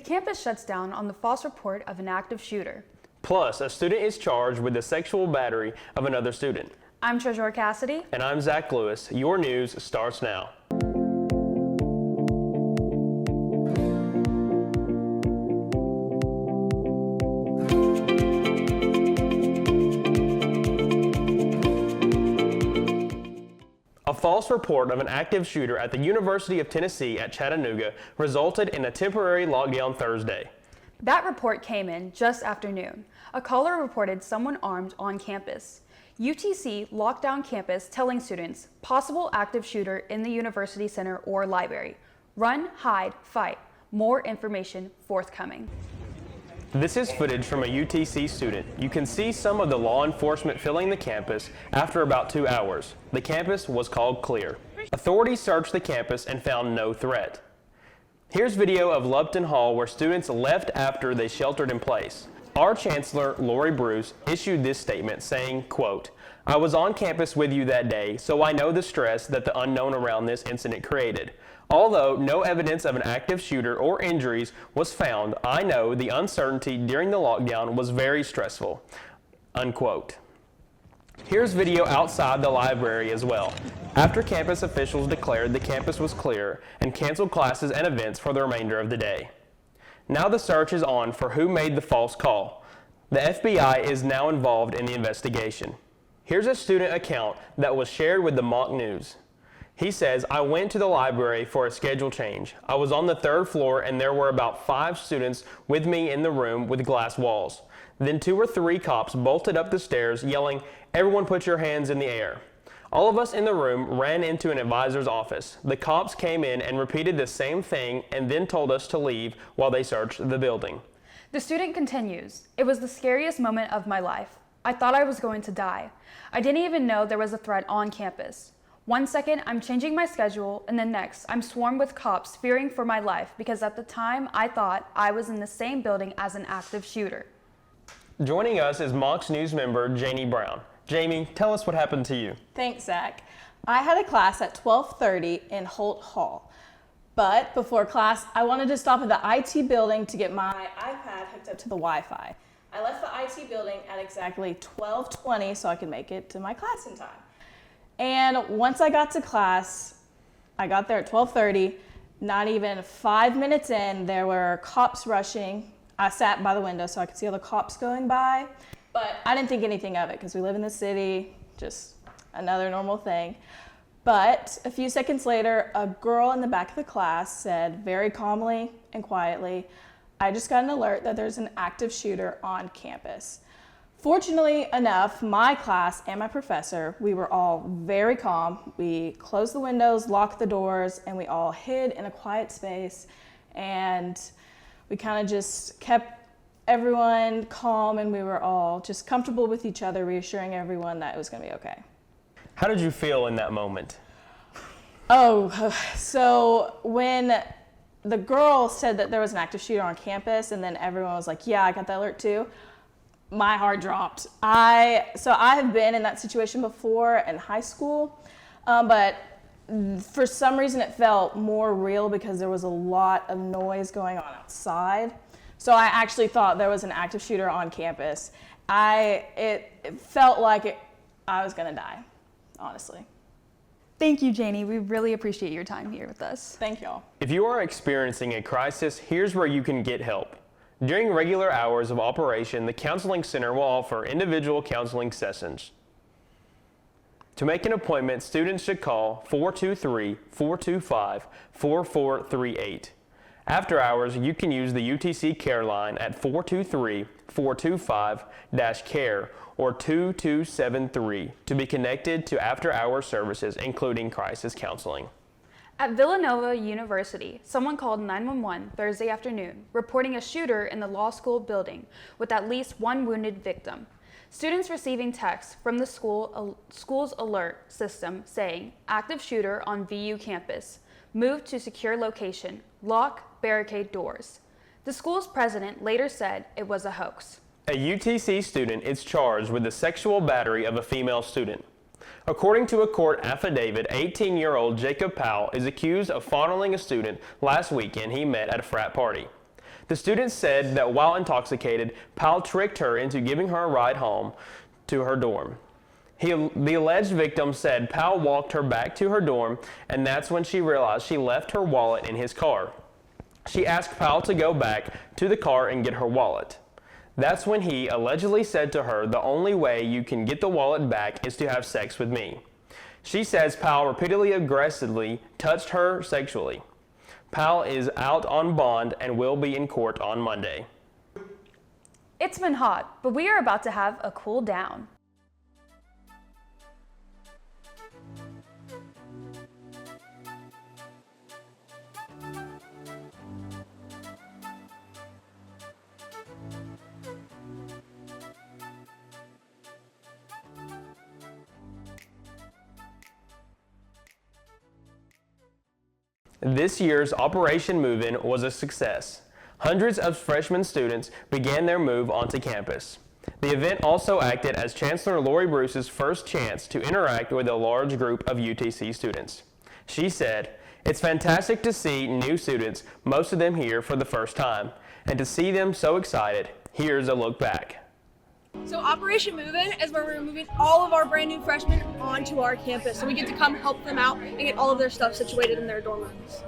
campus shuts down on the false report of an active shooter. Plus, a student is charged with the sexual battery of another student. I'm Treasurer Cassidy. And I'm Zach Lewis. Your news starts now. A false report of an active shooter at the University of Tennessee at Chattanooga resulted in a temporary lockdown Thursday. That report came in just after noon. A caller reported someone armed on campus. UTC locked down campus telling students, possible active shooter in the university center or library. Run, hide, fight. More information forthcoming. This is footage from a UTC student. You can see some of the law enforcement filling the campus after about 2 hours. The campus was called clear. Authorities searched the campus and found no threat. Here's video of Lupton Hall where students left after they sheltered in place. Our Chancellor, Lori Bruce, issued this statement saying, quote, "I was on campus with you that day, so I know the stress that the unknown around this incident created. Although no evidence of an active shooter or injuries was found, I know the uncertainty during the lockdown was very stressful." Unquote. Here's video outside the library as well. After campus officials declared the campus was clear and canceled classes and events for the remainder of the day. Now the search is on for who made the false call. The FBI is now involved in the investigation. Here's a student account that was shared with the Mocs News. He says, "I went to the library for a schedule change. I was on the 3rd floor and there were about 5 students with me in the room with glass walls. Then 2 or 3 cops bolted up the stairs yelling, 'Everyone put your hands in the air.' All of us in the room ran into an advisor's office. The cops came in and repeated the same thing and then told us to leave while they searched the building." The student continues, "It was the scariest moment of my life. I thought I was going to die. I didn't even know there was a threat on campus. One second, I'm changing my schedule, and the next, I'm swarmed with cops fearing for my life because at the time, I thought I was in the same building as an active shooter." Joining us is Mocs News member Janie Brown. Jamie, tell us what happened to you. Thanks, Zach. I had a class at 12:30 in Holt Hall. But before class, I wanted to stop at the IT building to get my iPad hooked up to the Wi-Fi. I left the IT building at exactly 12:20 so I could make it to my class in time. And once I got to class, I got there at 12:30. Not even 5 minutes in, there were cops rushing. I sat by the window so I could see all the cops going by. But I didn't think anything of it because we live in the city, just another normal thing. But a few seconds later, a girl in the back of the class said very calmly and quietly, "I just got an alert that there's an active shooter on campus." Fortunately enough, my class and my professor, we were all very calm. We closed the windows, locked the doors, and we all hid in a quiet space. And we kind of just kept everyone calm, and we were all just comfortable with each other, reassuring everyone that it was going to be okay. How did you feel in that moment? Oh, so when the girl said that there was an active shooter on campus, and then everyone was like, "Yeah, I got that alert too," my heart dropped. I have been in that situation before in high school, but for some reason it felt more real because there was a lot of noise going on outside. So I actually thought there was an active shooter on campus. It felt like I was gonna die, honestly. Thank you, Janie. We really appreciate your time here with us. Thank y'all. If you are experiencing a crisis, here's where you can get help. During regular hours of operation, the Counseling Center will offer individual counseling sessions. To make an appointment, students should call 423-425-4438. After hours, you can use the UTC Care line at 423-425-CARE or 2273 to be connected to after-hour services, including crisis counseling. At Villanova University, someone called 911 Thursday afternoon, reporting a shooter in the law school building with at least 1 wounded victim. Students receiving texts from the school's alert system saying, "Active shooter on VU campus. Move to secure location. Lock, barricade doors." The school's president later said it was a hoax. A UTC student is charged with the sexual battery of a female student. According to a court affidavit, 18-year-old Jacob Powell is accused of fondling a student last weekend he met at a frat party. The student said that while intoxicated, Powell tricked her into giving her a ride home to her dorm. The alleged victim said Powell walked her back to her dorm, and that's when she realized she left her wallet in his car. She asked Powell to go back to the car and get her wallet. That's when he allegedly said to her, "The only way you can get the wallet back is to have sex with me." She says Powell repeatedly aggressively touched her sexually. Powell is out on bond and will be in court on Monday. It's been hot, but we are about to have a cool down. This year's Operation Move-In was a success. Hundreds of freshman students began their move onto campus. The event also acted as Chancellor Lori Bruce's first chance to interact with a large group of UTC students. She said, "It's fantastic to see new students, most of them here for the first time, and to see them so excited. Here's a look back." So Operation Move-In is where we're moving all of our brand new freshmen onto our campus. So we get to come help them out and get all of their stuff situated in their dorm rooms.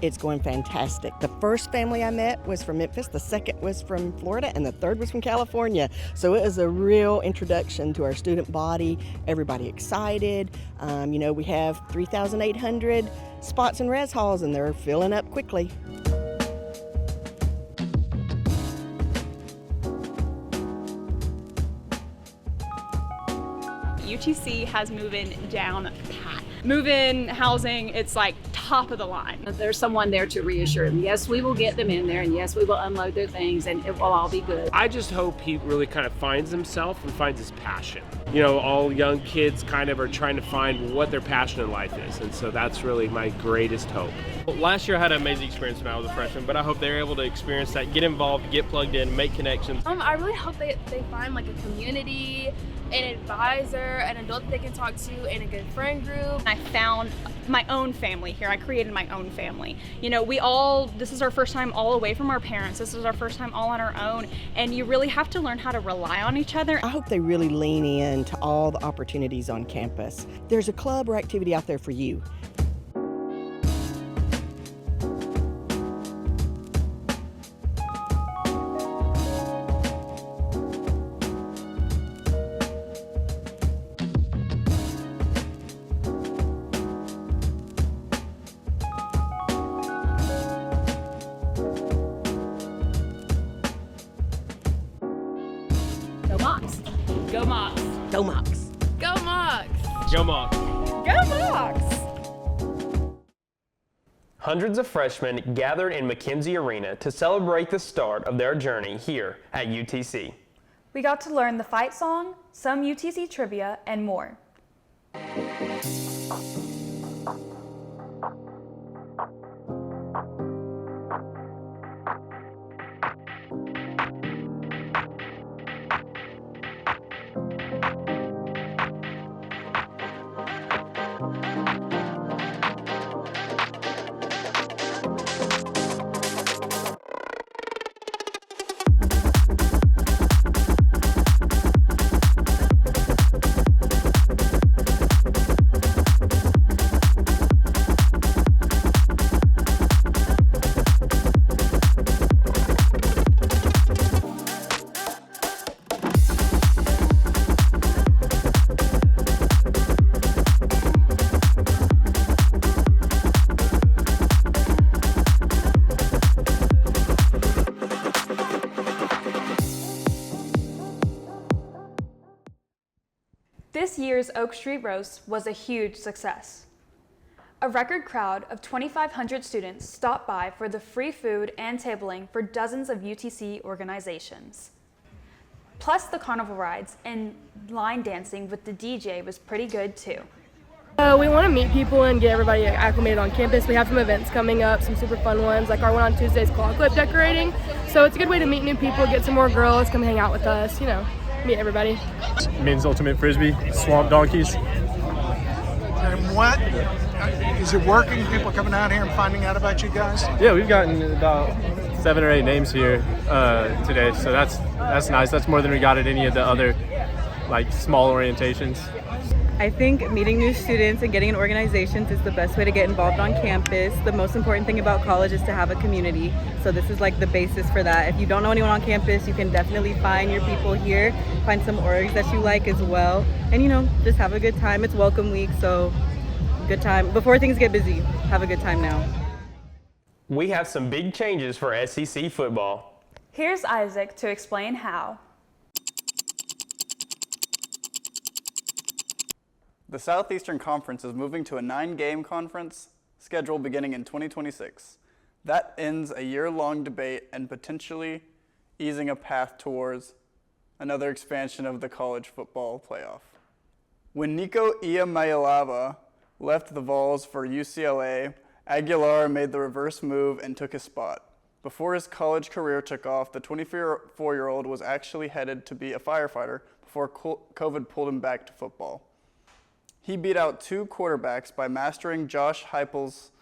It's going fantastic. The first family I met was from Memphis, the second was from Florida, and the third was from California. So it was a real introduction to our student body, everybody excited. We have 3,800 spots in res halls and they're filling up quickly. UTC has move-in down pat. Move-in housing, it's like top of the line. There's someone there to reassure them. Yes, we will get them in there, and yes, we will unload their things, and it will all be good. I just hope he really kind of finds himself and finds his passion. All young kids kind of are trying to find what their passion in life is, and so that's really my greatest hope. Last year I had an amazing experience when I was a freshman, but I hope they're able to experience that, get involved, get plugged in, make connections. I really hope they find like a community, an advisor, an adult that they can talk to, and a good friend group. I found my own family here. I created my own family. This is our first time all away from our parents. This is our first time all on our own, and you really have to learn how to rely on each other. I hope they really lean in to all the opportunities on campus. There's a club or activity out there for you. Go Mocs. Go Mocs. Go Mocs. Go Mocs! Go Mocs! Go Mocs! Hundreds of freshmen gathered in McKenzie Arena to celebrate the start of their journey here at UTC. We got to learn the fight song, some UTC trivia, and more. This year's Oak Street Roast was a huge success. A record crowd of 2,500 students stopped by for the free food and tabling for dozens of UTC organizations. Plus the carnival rides and line dancing with the DJ was pretty good too. We want to meet people and get everybody acclimated on campus. We have some events coming up, some super fun ones, like our one on Tuesday's claw clip decorating. So it's a good way to meet new people, get some more girls, come hang out with us, meet everybody. Men's ultimate frisbee, swamp donkeys. And what Is it working? People coming out here and finding out about you guys? Yeah, we've gotten about 7 or 8 names here today, so that's nice. That's more than we got at any of the other like small orientations. I think meeting new students and getting in organizations is the best way to get involved on campus. The most important thing about college is to have a community. So this is like the basis for that. If you don't know anyone on campus, you can definitely find your people here, find some orgs that you like as well. And just have a good time. It's welcome week, so good time. Before things get busy, have a good time now. We have some big changes for SEC football. Here's Isaac to explain how. The Southeastern Conference is moving to a 9-game conference schedule beginning in 2026. That ends a year-long debate and potentially easing a path towards another expansion of the college football playoff. When Nico Iamaleava left the Vols for UCLA, Aguilar made the reverse move and took his spot. Before his college career took off, the 24-year-old was actually headed to be a firefighter before COVID pulled him back to football. He beat out 2 quarterbacks by mastering Josh Heupel's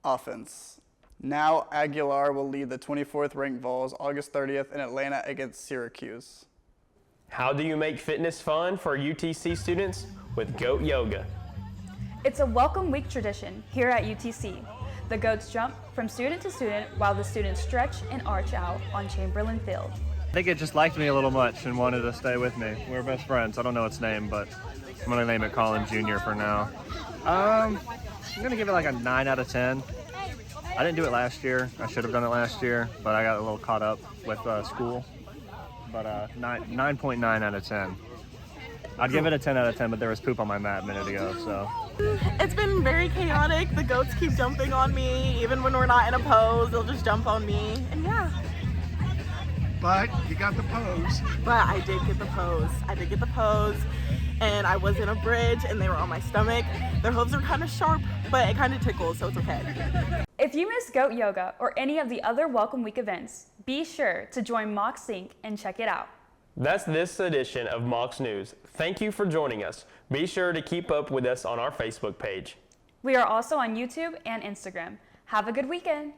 offense. Now Aguilar will lead the 24th ranked Vols August 30th in Atlanta against Syracuse. How do you make fitness fun for UTC students? With Goat Yoga. It's a welcome week tradition here at UTC. The goats jump from student to student while the students stretch and arch out on Chamberlain Field. I think it just liked me a little much and wanted to stay with me. We're best friends. I don't know its name, but I'm going to name it Colin Jr. for now. I'm going to give it like a 9 out of 10. I didn't do it last year. I should have done it last year, but I got a little caught up with school. But 9.9 out of 10. I'd give it a 10 out of 10, but there was poop on my mat a minute ago, so. It's been very chaotic. The goats keep jumping on me. Even when we're not in a pose, they'll just jump on me. And yeah. But you got the pose. But I did get the pose. And I was in a bridge and they were on my stomach. Their hooves are kind of sharp, but it kind of tickles, so it's okay. If you miss Goat Yoga or any of the other Welcome Week events, be sure to join Mocs Inc. and check it out. That's this edition of Mocs News. Thank you for joining us. Be sure to keep up with us on our Facebook page. We are also on YouTube and Instagram. Have a good weekend.